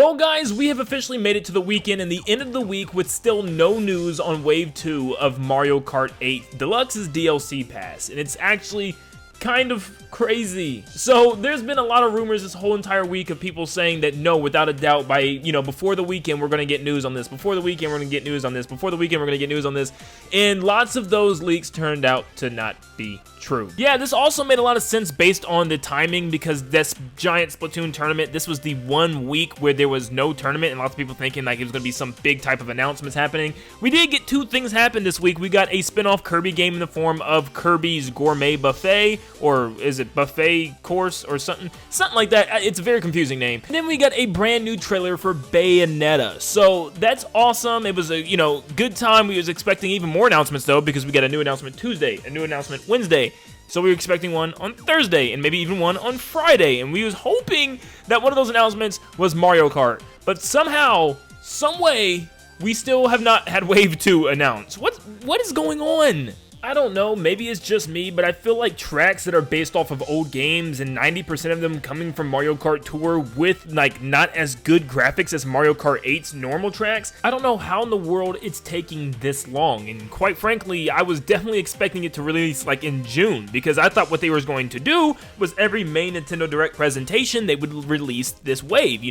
Well guys, we have officially made it to the weekend and the end of the week with still no news on Wave 2 of Mario Kart 8 Deluxe's DLC pass, and it's actually kind of crazy. So there's been a lot of rumors this whole entire week of people saying that no, without a doubt, by, before the weekend we're going to get news on this, before the weekend we're going to get news on this, before the weekend we're going to get news on this, and lots of those leaks turned out to not be true. Yeah, this also made a lot of sense based on the timing, because this giant Splatoon tournament, this was the 1 week where there was no tournament and lots of people thinking like it was going to be some big type of announcements happening. We did get two things happen this week. We got a spin-off Kirby game in the form of Kirby's Gourmet Buffet, or is it Buffet Course or something like that. It's a very confusing name. And then we got a brand new trailer for Bayonetta. So that's awesome. It was a, good time. We was expecting even more announcements though, because we got a new announcement Tuesday, a new announcement Wednesday. So we were expecting one on Thursday and maybe even one on Friday. And we was hoping that one of those announcements was Mario Kart. But somehow, some way, we still have not had Wave 2 announced. What is going on? I don't know, maybe it's just me, but I feel like tracks that are based off of old games and 90% of them coming from Mario Kart Tour with like not as good graphics as Mario Kart 8's normal tracks, I don't know how in the world it's taking this long. And quite frankly, I was definitely expecting it to release like in June, because I thought what they were going to do was every main Nintendo Direct presentation they would release this wave.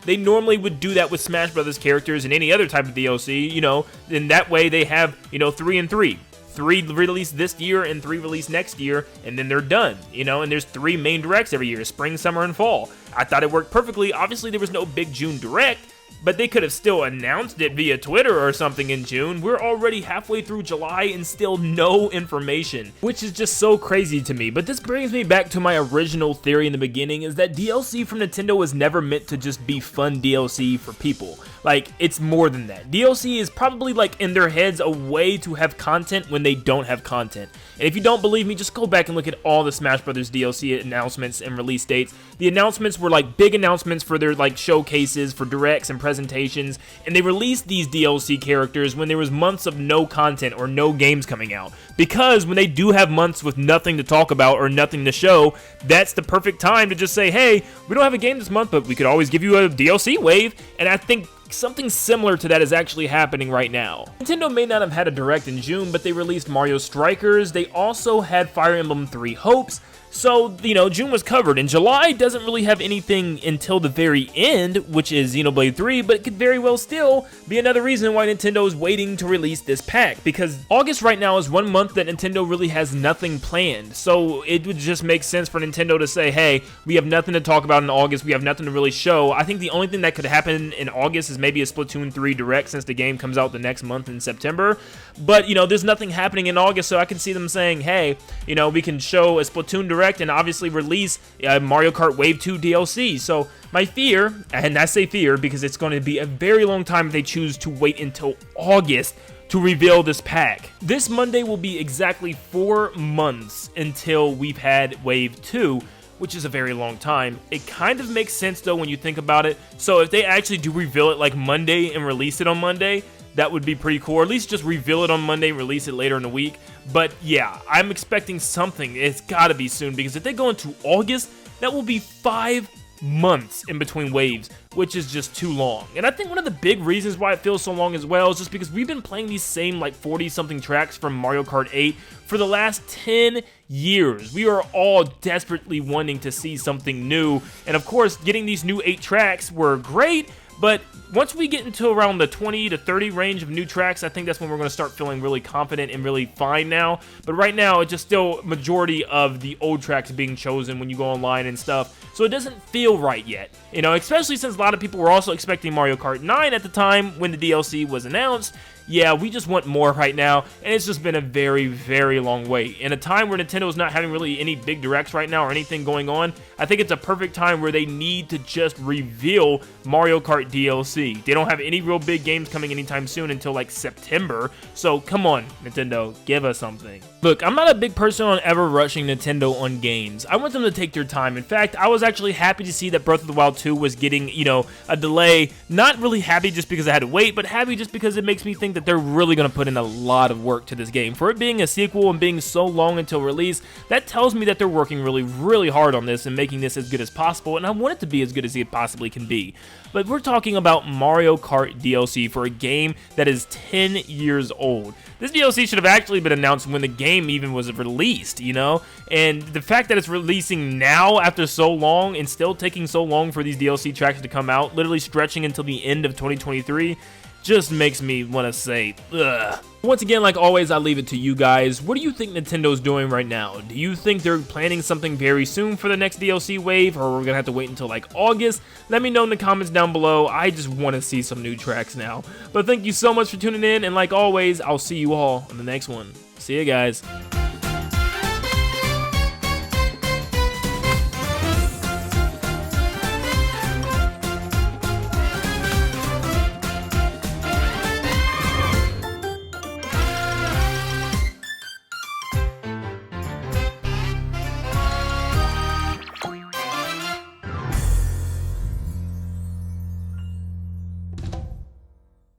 They normally would do that with Smash Brothers characters and any other type of DLC, and that way they have 3 and 3. 3 released this year and 3 released next year, and then they're done, and there's 3 main directs every year, spring, summer, and fall. I thought it worked perfectly. Obviously, there was no big June direct, but they could have still announced it via Twitter or something in June. We're already halfway through July and still no information, which is just so crazy to me. But this brings me back to my original theory in the beginning, is that DLC from Nintendo was never meant to just be fun DLC for people. Like, it's more than that. DLC is probably, like, in their heads a way to have content when they don't have content. And if you don't believe me, just go back and look at all the Smash Brothers DLC announcements and release dates. The announcements were, like, big announcements for their, like, showcases, for directs and presentations, and they released these DLC characters when there was months of no content or no games coming out. Because when they do have months with nothing to talk about or nothing to show, that's the perfect time to just say, hey, we don't have a game this month, but we could always give you a DLC wave. And I think something similar to that is actually happening right now. Nintendo may not have had a direct in June, but they released Mario Strikers. They also had Fire Emblem 3 Hopes. So, June was covered, and July doesn't really have anything until the very end, which is Xenoblade 3, but it could very well still be another reason why Nintendo is waiting to release this pack, because August right now is 1 month that Nintendo really has nothing planned. So it would just make sense for Nintendo to say, hey, we have nothing to talk about in August, we have nothing to really show. I think the only thing that could happen in August is maybe a Splatoon 3 Direct, since the game comes out the next month in September. But, there's nothing happening in August, so I can see them saying, hey, we can show a Splatoon Direct and obviously release Mario Kart Wave 2 DLC. So my fear, and I say fear because it's going to be a very long time if they choose to wait until August to reveal this pack. This Monday will be exactly 4 months until we've had Wave 2, which is a very long time. It kind of makes sense though when you think about it. So if they actually do reveal it like Monday and release it on Monday, that would be pretty cool. Or at least just reveal it on Monday and release it later in the week. But yeah, I'm expecting something. It's gotta be soon, because if they go into August, that will be 5 months in between waves, which is just too long. And I think one of the big reasons why it feels so long as well is just because we've been playing these same like 40-something tracks from Mario Kart 8 for the last 10 years. We are all desperately wanting to see something new. And of course, getting these new 8 tracks were great, but once we get into around the 20 to 30 range of new tracks, I think that's when we're going to start feeling really confident and really fine now. But right now, it's just still majority of the old tracks being chosen when you go online and stuff. So it doesn't feel right yet, especially since a lot of people were also expecting Mario Kart 9 at the time when the DLC was announced. Yeah, we just want more right now, and it's just been a very, very long wait. In a time where Nintendo's not having really any big directs right now or anything going on, I think it's a perfect time where they need to just reveal Mario Kart DLC. They don't have any real big games coming anytime soon until like September, so come on, Nintendo, give us something. Look, I'm not a big person on ever rushing Nintendo on games. I want them to take their time. In fact, I was actually happy to see that Breath of the Wild 2 was getting, a delay. Not really happy just because I had to wait, but happy just because it makes me think that they're really going to put in a lot of work to this game. For it being a sequel and being so long until release, that tells me that they're working really, really hard on this and making this as good as possible, and I want it to be as good as it possibly can be. but we're talking about Mario Kart DLC for a game that is 10 years old. This DLC should have actually been announced when the game even was released, you know? And the fact that it's releasing now after so long and still taking so long for these DLC tracks to come out, literally stretching until the end of 2023, just makes me want to say, ugh. Once again, like always, I leave it to you guys. What do you think Nintendo's doing right now? Do you think they're planning something very soon for the next DLC wave, or we're gonna have to wait until like August? Let me know in the comments down below. I just want to see some new tracks now. But thank you so much for tuning in, and like always, I'll see you all on the next one. See you guys.